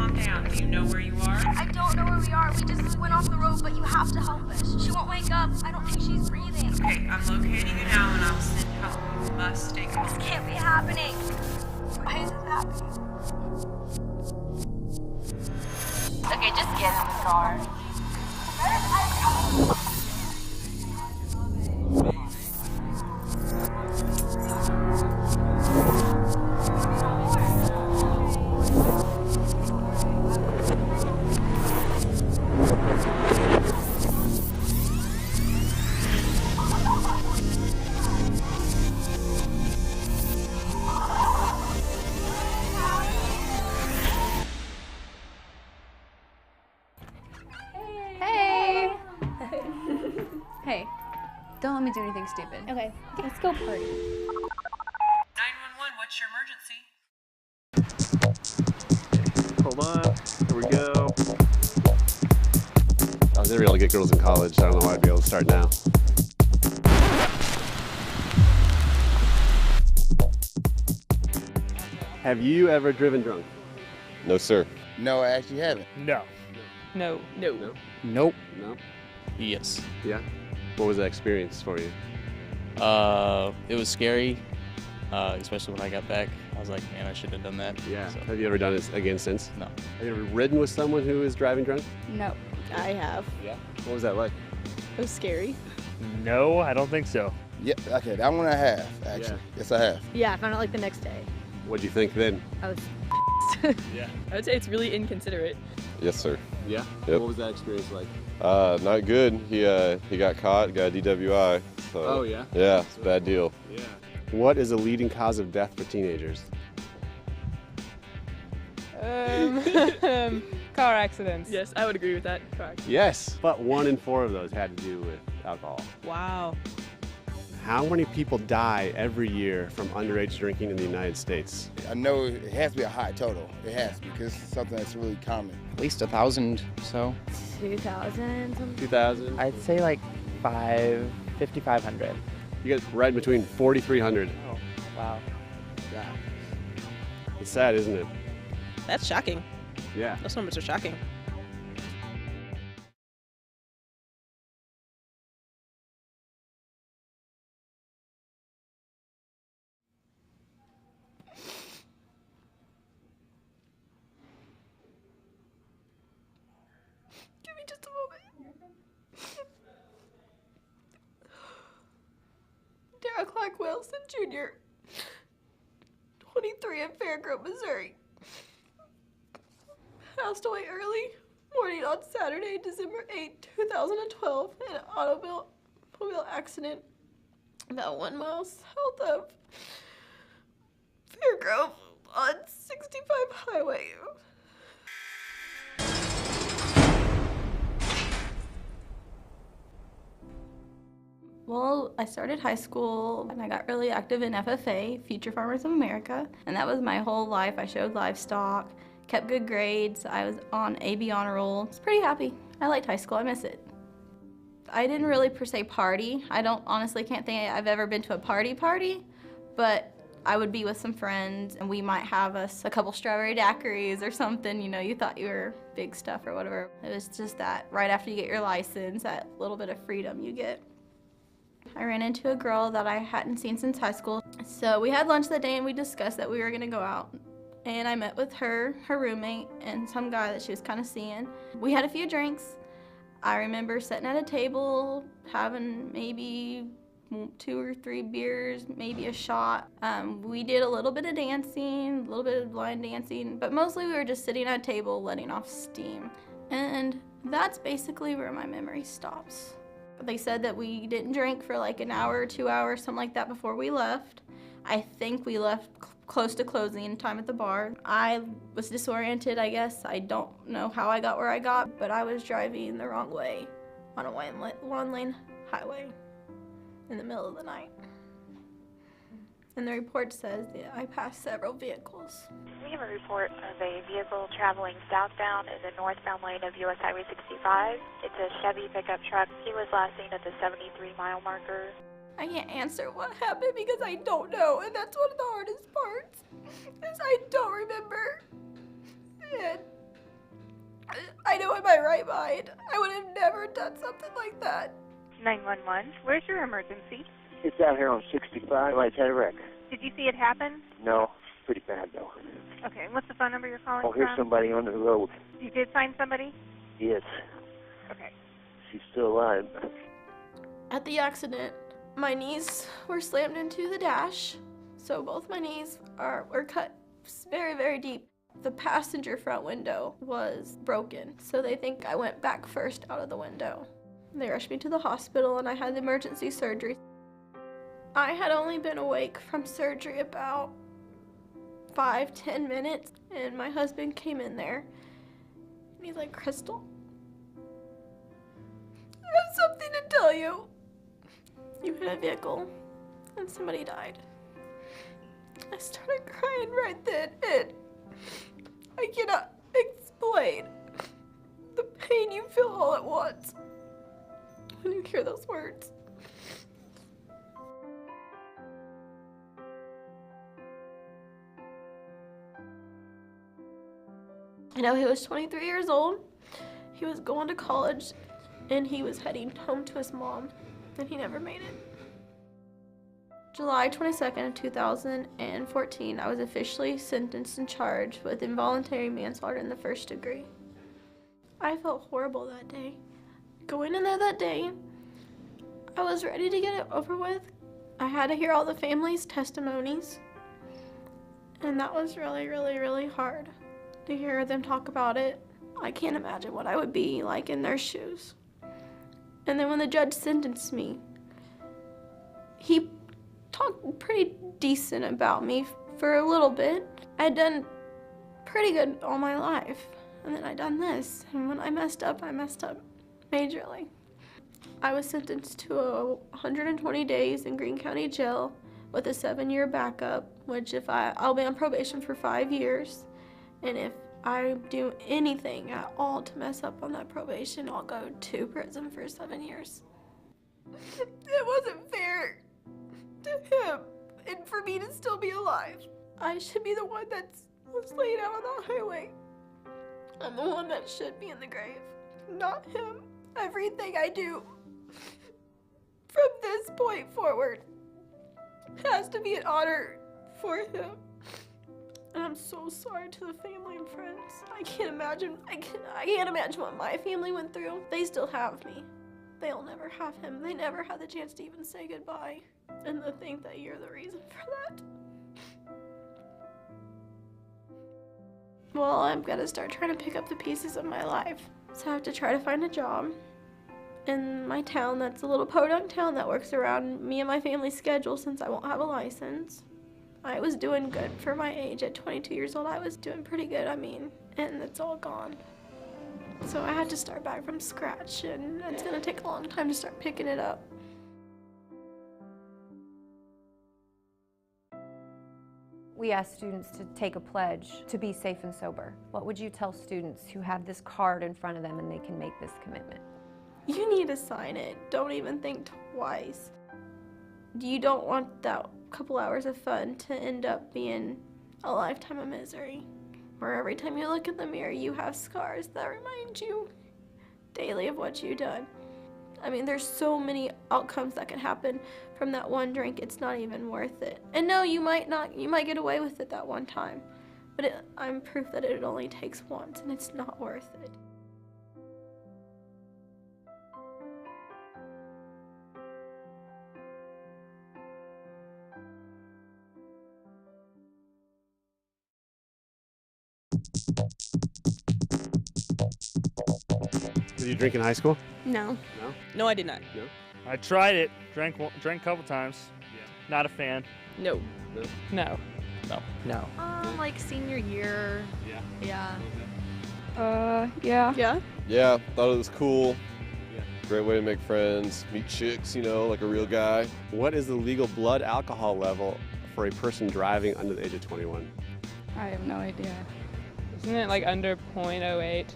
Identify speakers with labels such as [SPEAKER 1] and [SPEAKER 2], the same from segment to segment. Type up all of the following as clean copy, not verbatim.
[SPEAKER 1] calm down. Do you know where you are?
[SPEAKER 2] I don't know where we are. We just went off the road, but you have to help us. She won't wake up. I don't think she's breathing.
[SPEAKER 1] Okay, I'm locating you now and I'll send help. You must stay calm.
[SPEAKER 2] This can't be happening. Why is this happening?
[SPEAKER 3] Okay, just get in the car.
[SPEAKER 4] Hey, don't let me do anything stupid.
[SPEAKER 5] Okay, let's go party.
[SPEAKER 1] 911, what's your emergency?
[SPEAKER 6] Hold on, here we go. I was never able to get girls in college, so I don't know why I'd be able to start now. Have you ever driven drunk?
[SPEAKER 7] No, sir.
[SPEAKER 8] No, I actually haven't.
[SPEAKER 9] No.
[SPEAKER 1] No.
[SPEAKER 6] No.
[SPEAKER 9] Nope.
[SPEAKER 6] No?
[SPEAKER 9] Yes.
[SPEAKER 6] Yeah? What was that experience for you?
[SPEAKER 9] It was scary, especially when I got back. I was like, man, I shouldn't have done that.
[SPEAKER 6] Yeah.
[SPEAKER 9] So,
[SPEAKER 6] Have you ever done it again since?
[SPEAKER 9] no.
[SPEAKER 6] Have you ever ridden with someone who is driving drunk?
[SPEAKER 5] No. I have.
[SPEAKER 6] Yeah. What was that like?
[SPEAKER 5] It was scary.
[SPEAKER 9] No, I don't think so.
[SPEAKER 8] Yeah, okay, that one I have, actually.
[SPEAKER 6] Yeah.
[SPEAKER 8] Yes, I have.
[SPEAKER 5] Yeah, I found out like the next day.
[SPEAKER 6] What'd you think then?
[SPEAKER 5] I was
[SPEAKER 9] Yeah.
[SPEAKER 10] I would say it's really inconsiderate.
[SPEAKER 7] Yes, sir.
[SPEAKER 6] Yeah?
[SPEAKER 7] Yep.
[SPEAKER 6] What was that experience like?
[SPEAKER 7] Not good. He got caught, got a DWI. So,
[SPEAKER 6] Oh, yeah?
[SPEAKER 7] Yeah, it's a bad deal.
[SPEAKER 6] Yeah. What is a leading cause of death for teenagers?
[SPEAKER 10] Car accidents. Yes, I would agree with that. Car accidents.
[SPEAKER 6] Yes, but 1 in 4 of those had to do with alcohol.
[SPEAKER 10] Wow.
[SPEAKER 6] How many people die every year from underage drinking in the United States?
[SPEAKER 8] I know it has to be a high total. It has to, because it's something that's really common.
[SPEAKER 11] At least 1,000, so
[SPEAKER 5] 2000 something.
[SPEAKER 6] 2,000?
[SPEAKER 11] I'd say like 5,500.
[SPEAKER 6] You get right between 4,300.
[SPEAKER 11] Oh, wow.
[SPEAKER 6] Yeah. It's sad, isn't it?
[SPEAKER 10] That's shocking.
[SPEAKER 6] Yeah.
[SPEAKER 10] Those numbers are shocking.
[SPEAKER 2] Give me just a moment. Derek Clark Wilson Jr., 23 in Fairgrove, Missouri. Passed away early morning on Saturday, December 8, 2012, in an automobile accident about 1 mile south of Fairgrove on 65 Highway. Well, I started high school and I got really active in FFA, Future Farmers of America, and that was my whole life. I showed livestock, kept good grades. I was on AB honor roll. I was pretty happy. I liked high school. I miss it. I didn't really per se party. I can't think I've ever been to a party, but I would be with some friends and we might have us a couple strawberry daiquiris or something. You know, you thought you were big stuff or whatever. It was just that right after you get your license, that little bit of freedom you get. I ran into a girl that I hadn't seen since high school. So we had lunch that day and we discussed that we were gonna go out. And I met with her roommate, and some guy that she was kind of seeing. We had a few drinks. I remember sitting at a table, having maybe 2 or 3 beers, maybe a shot. We did a little bit of dancing, a little bit of line dancing, but mostly we were just sitting at a table letting off steam. And that's basically where my memory stops. They said that we didn't drink for like an hour or 2 hours, something like that, before we left. I think we left close to closing time at the bar. I was disoriented, I guess. I don't know how I got where I got, but I was driving the wrong way on a one-lane highway in the middle of the night. And the report says that I passed several vehicles.
[SPEAKER 12] We have a report of a vehicle traveling southbound in the northbound lane of US Highway 65. It's a Chevy pickup truck. He was last seen at the 73-mile marker.
[SPEAKER 2] I can't answer what happened because I don't know, and that's one of the hardest parts, is I don't remember. And I know in my right mind, I would have never done something like that.
[SPEAKER 12] 911, where's your emergency?
[SPEAKER 13] It's out here on 65. I had a wreck.
[SPEAKER 12] Did you see it happen?
[SPEAKER 13] No, pretty bad though.
[SPEAKER 12] Okay, what's the phone number you're calling
[SPEAKER 13] Oh, here's
[SPEAKER 12] from?
[SPEAKER 13] somebody on the road.
[SPEAKER 12] You did find somebody?
[SPEAKER 13] Yes,
[SPEAKER 12] Okay.
[SPEAKER 13] she's still alive.
[SPEAKER 2] At the accident, my knees were slammed into the dash, so both my knees were cut very, very deep. The passenger front window was broken, so they think I went back first out of the window. They rushed me to the hospital and I had emergency surgery. I had only been awake from surgery about 5-10 minutes, and my husband came in there and he's like, Crystal, I have something to tell you. You hit a vehicle and somebody died. I started crying right then, and I cannot explain the pain you feel all at once when you hear those words. I know he was 23 years old. He was going to college and he was heading home to his mom, and he never made it. July 22nd, 2014, I was officially sentenced and charged with involuntary manslaughter in the first degree. I felt horrible that day. Going in there that day, I was ready to get it over with. I had to hear all the family's testimonies, and that was really, really, really hard to hear them talk about it. I can't imagine what I would be like in their shoes. And then when the judge sentenced me, he talked pretty decent about me for a little bit. I'd done pretty good all my life, and then I'd done this, and when I messed up majorly. I was sentenced to 120 days in Greene County Jail with a 7-year backup, which I'll be on probation for 5 years, and if I do anything at all to mess up on that probation, I'll go to prison for 7 years. It wasn't fair to him and for me to still be alive. I should be the one that was laid out on the highway. I'm the one that should be in the grave, not him. Everything I do from this point forward has to be an honor for him. And I'm so sorry to the family and friends. I can't imagine what my family went through. They still have me. They'll never have him. They never had the chance to even say goodbye. And to think that you're the reason for that. Well, I'm gonna start trying to pick up the pieces of my life. So I have to try to find a job in my town that's a little podunk town that works around me and my family's schedule since I won't have a license. I was doing good for my age. At 22 years old, I was doing pretty good, and it's all gone. So I had to start back from scratch, and it's gonna take a long time to start picking it up.
[SPEAKER 14] We ask students to take a pledge to be safe and sober. What would you tell students who have this card in front of them and they can make this commitment?
[SPEAKER 2] You need to sign it. Don't even think twice. You don't want that couple hours of fun to end up being a lifetime of misery, where every time you look in the mirror you have scars that remind you daily of what you've done. There's so many outcomes that can happen from that one drink. It's not even worth it. And no, you might get away with it that one time, but I'm proof that it only takes once, and it's not worth it.
[SPEAKER 6] Did you drink in high school?
[SPEAKER 5] No.
[SPEAKER 6] No?
[SPEAKER 10] No, I did not.
[SPEAKER 6] No?
[SPEAKER 15] I tried it. Drank a couple times. Yeah. Not a fan.
[SPEAKER 10] No.
[SPEAKER 6] No?
[SPEAKER 10] No.
[SPEAKER 15] No.
[SPEAKER 11] No.
[SPEAKER 5] Like senior year.
[SPEAKER 6] Yeah.
[SPEAKER 5] Yeah. Yeah. Yeah?
[SPEAKER 7] Yeah, thought it was cool.
[SPEAKER 6] Yeah.
[SPEAKER 7] Great way to make friends, meet chicks, like a real guy.
[SPEAKER 6] What is the legal blood alcohol level for a person driving under the age of 21?
[SPEAKER 5] I have no idea.
[SPEAKER 10] Isn't it like under 0.08?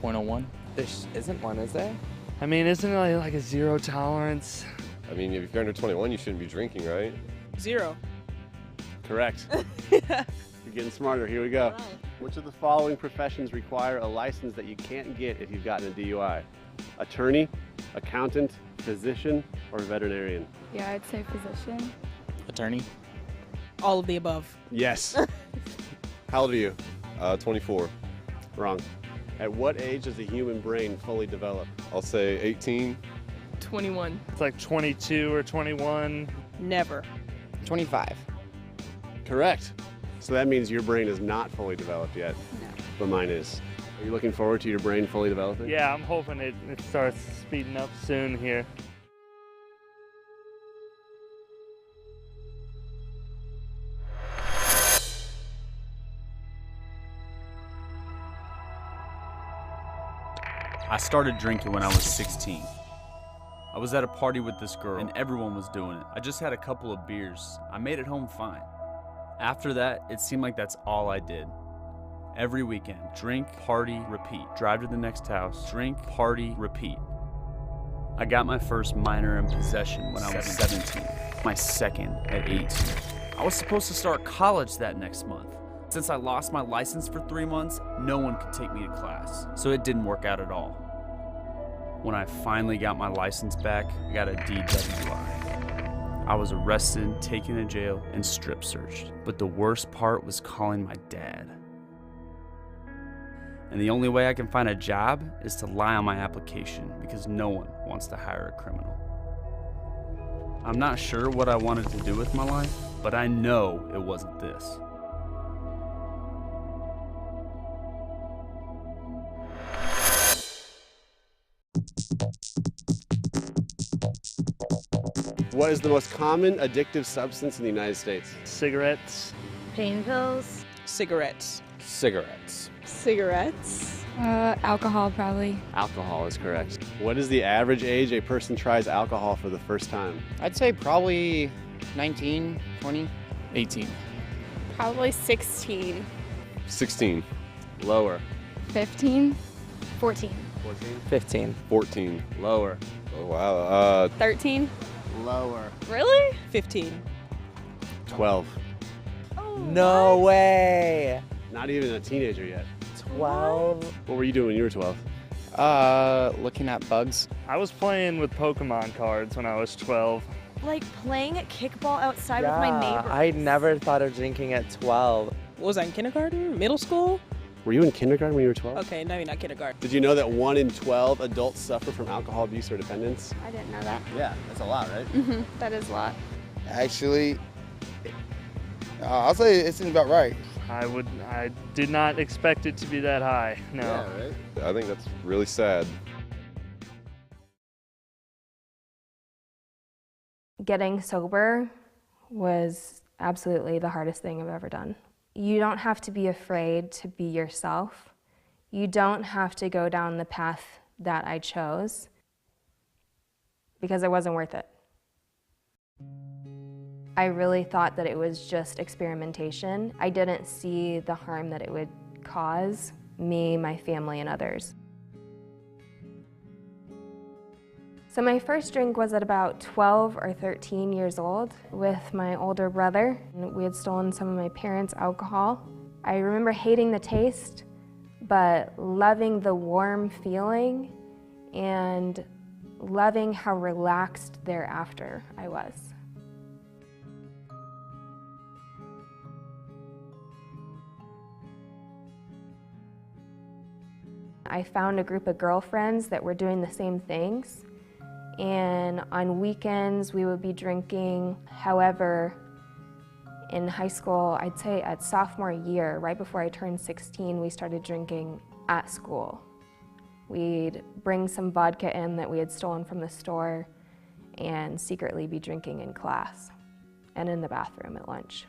[SPEAKER 9] 0.01.
[SPEAKER 11] There isn't one, is there?
[SPEAKER 15] Isn't it like a zero tolerance?
[SPEAKER 7] If you're under 21, you shouldn't be drinking, right?
[SPEAKER 10] 0.
[SPEAKER 6] Correct. You're getting smarter. Here we go. Which of the following professions require a license that you can't get if you've gotten a DUI? Attorney, accountant, physician, or veterinarian?
[SPEAKER 5] Yeah, I'd say physician.
[SPEAKER 9] Attorney.
[SPEAKER 16] All of the above.
[SPEAKER 6] Yes. How old are you?
[SPEAKER 7] 24.
[SPEAKER 6] Wrong. At what age does the human brain fully develop?
[SPEAKER 7] I'll say 18.
[SPEAKER 16] 21.
[SPEAKER 15] It's like 22 or 21.
[SPEAKER 16] Never.
[SPEAKER 11] 25.
[SPEAKER 6] Correct. So that means your brain is not fully developed yet.
[SPEAKER 5] No.
[SPEAKER 6] But mine is. Are you looking forward to your brain fully developing?
[SPEAKER 15] Yeah, I'm hoping it starts speeding up soon here.
[SPEAKER 17] I started drinking when I was 16. I was at a party with this girl and everyone was doing it. I just had a couple of beers. I made it home fine. After that, it seemed like that's all I did. Every weekend, drink, party, repeat. Drive to the next house, drink, party, repeat. I got my first minor in possession when I was 17, my second at 18. I was supposed to start college that next month. Since I lost my license for 3 months, no one could take me to class, so it didn't work out at all. When I finally got my license back, I got a DWI. I was arrested, taken to jail, and strip searched. But the worst part was calling my dad. And the only way I can find a job is to lie on my application because no one wants to hire a criminal. I'm not sure what I wanted to do with my life, but I know it wasn't this.
[SPEAKER 6] What is the most common addictive substance in the United States?
[SPEAKER 15] Cigarettes.
[SPEAKER 2] Pain pills.
[SPEAKER 16] Cigarettes.
[SPEAKER 11] Cigarettes.
[SPEAKER 5] Cigarettes. Alcohol, probably.
[SPEAKER 6] Alcohol is correct. What is the average age a person tries alcohol for the first time?
[SPEAKER 11] I'd say probably 19, 20.
[SPEAKER 9] 18.
[SPEAKER 5] Probably 16.
[SPEAKER 7] 16.
[SPEAKER 6] Lower.
[SPEAKER 5] 15.
[SPEAKER 2] 14.
[SPEAKER 6] 14.
[SPEAKER 11] 15.
[SPEAKER 7] 14.
[SPEAKER 6] Lower.
[SPEAKER 7] Oh, wow.
[SPEAKER 5] 13.
[SPEAKER 6] Lower.
[SPEAKER 5] Really?
[SPEAKER 16] 15.
[SPEAKER 6] 12.
[SPEAKER 11] No way.
[SPEAKER 6] Not even a teenager yet.
[SPEAKER 11] 12.
[SPEAKER 6] What were you doing when you were 12?
[SPEAKER 11] Looking at bugs.
[SPEAKER 15] I was playing with Pokemon cards when I was 12.
[SPEAKER 18] Like playing kickball outside with my neighbors.
[SPEAKER 11] I never thought of drinking at 12.
[SPEAKER 16] What was I in kindergarten? Middle school?
[SPEAKER 6] Were you in kindergarten when you were 12?
[SPEAKER 16] Okay, maybe not kindergarten.
[SPEAKER 6] Did you know that 1 in 12 adults suffer from alcohol abuse or dependence?
[SPEAKER 5] I didn't know that.
[SPEAKER 6] Yeah, that's a lot, right?
[SPEAKER 5] Mm-hmm. That is a lot.
[SPEAKER 8] Actually, I'll say it seems about right.
[SPEAKER 15] I did not expect it to be that high, no.
[SPEAKER 6] Yeah, right?
[SPEAKER 7] I think that's really sad.
[SPEAKER 14] Getting sober was absolutely the hardest thing I've ever done. You don't have to be afraid to be yourself. You don't have to go down the path that I chose because it wasn't worth it. I really thought that it was just experimentation. I didn't see the harm that it would cause me, my family, and others. So my first drink was at about 12 or 13 years old with my older brother. We had stolen some of my parents' alcohol. I remember hating the taste, but loving the warm feeling and loving how relaxed thereafter I was. I found a group of girlfriends that were doing the same things. And on weekends, we would be drinking. However, in high school, I'd say at sophomore year, right before I turned 16, we started drinking at school. We'd bring some vodka in that we had stolen from the store and secretly be drinking in class and in the bathroom at lunch.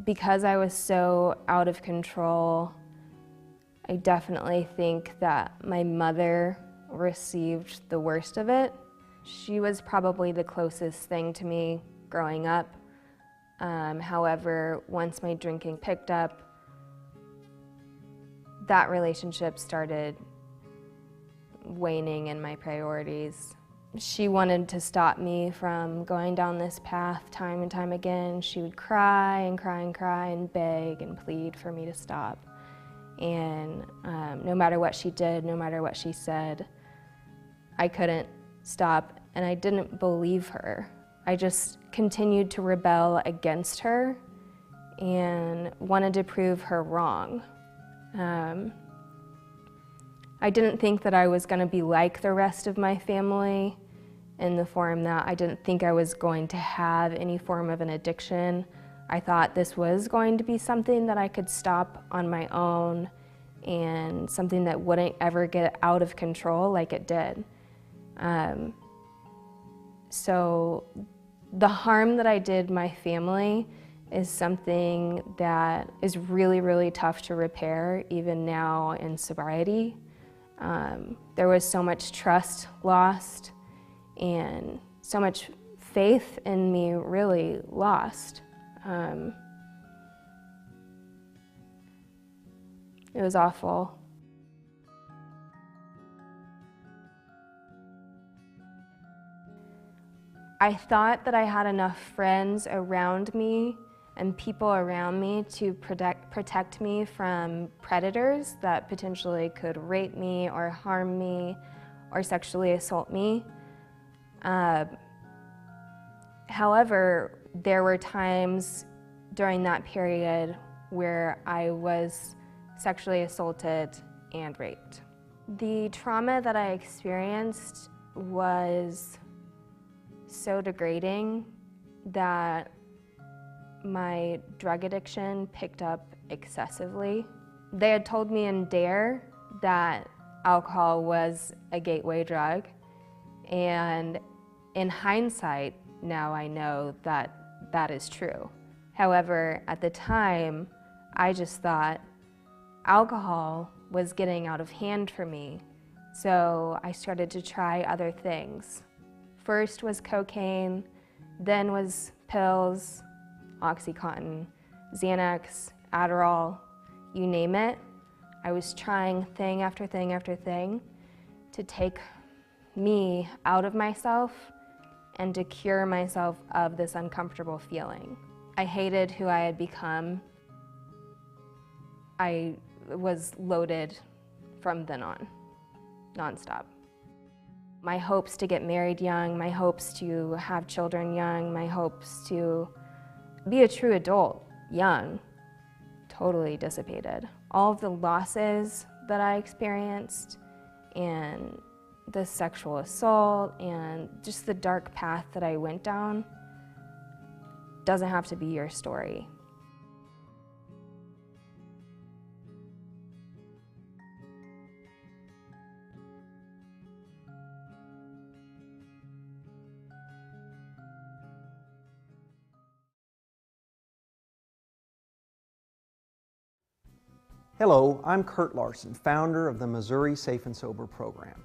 [SPEAKER 14] Because I was so out of control, I definitely think that my mother received the worst of it. She was probably the closest thing to me growing up. However, once my drinking picked up, that relationship started waning in my priorities. She wanted to stop me from going down this path time and time again. She would cry and cry and cry and beg and plead for me to stop. And no matter what she did, no matter what she said, I couldn't stop, and I didn't believe her. I just continued to rebel against her and wanted to prove her wrong. I didn't think that I was going to be like the rest of my family in the form that I didn't think I was going to have any form of an addiction. I thought this was going to be something that I could stop on my own and something that wouldn't ever get out of control like it did. So the harm that I did my family is something that is really, really tough to repair even now in sobriety. There was so much trust lost and so much faith in me really lost. It was awful. I thought that I had enough friends around me and people around me to protect me from predators that potentially could rape me or harm me or sexually assault me. However, there were times during that period where I was sexually assaulted and raped. The trauma that I experienced was so degrading that my drug addiction picked up excessively. They had told me in DARE that alcohol was a gateway drug, and in hindsight, now I know that that is true. However, at the time, I just thought alcohol was getting out of hand for me, so I started to try other things. First was cocaine, then was pills, OxyContin, Xanax, Adderall, you name it. I was trying thing after thing after thing to take me out of myself and to cure myself of this uncomfortable feeling. I hated who I had become. I was loaded from then on, nonstop. My hopes to get married young, my hopes to have children young, my hopes to be a true adult young, totally dissipated. All of the losses that I experienced and the sexual assault and just the dark path that I went down doesn't have to be your story.
[SPEAKER 19] Hello, I'm Kurt Larson, founder of the Missouri Safe and Sober program.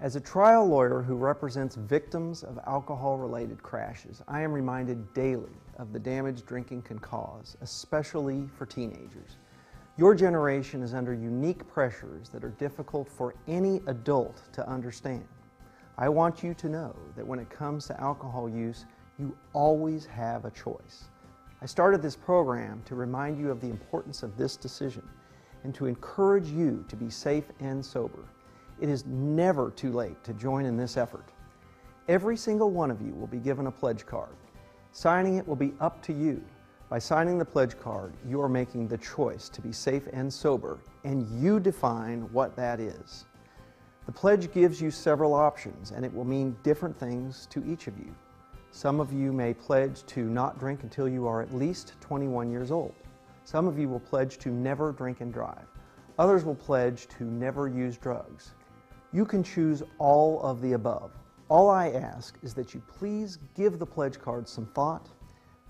[SPEAKER 19] As a trial lawyer who represents victims of alcohol-related crashes, I am reminded daily of the damage drinking can cause, especially for teenagers. Your generation is under unique pressures that are difficult for any adult to understand. I want you to know that when it comes to alcohol use, you always have a choice. I started this program to remind you of the importance of this decision and to encourage you to be safe and sober. It is never too late to join in this effort. Every single one of you will be given a pledge card. Signing it will be up to you. By signing the pledge card, you are making the choice to be safe and sober, and you define what that is. The pledge gives you several options, and it will mean different things to each of you. Some of you may pledge to not drink until you are at least 21 years old. Some of you will pledge to never drink and drive. Others will pledge to never use drugs. You can choose all of the above. All I ask is that you please give the pledge card some thought,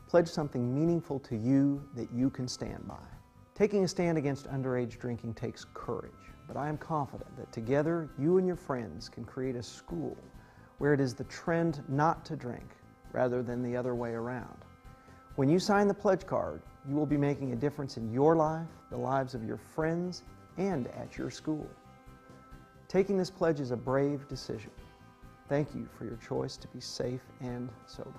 [SPEAKER 19] pledge something meaningful to you that you can stand by. Taking a stand against underage drinking takes courage, but I am confident that together you and your friends can create a school where it is the trend not to drink rather than the other way around. When you sign the pledge card, you will be making a difference in your life, the lives of your friends, and at your school. Taking this pledge is a brave decision. Thank you for your choice to be safe and sober.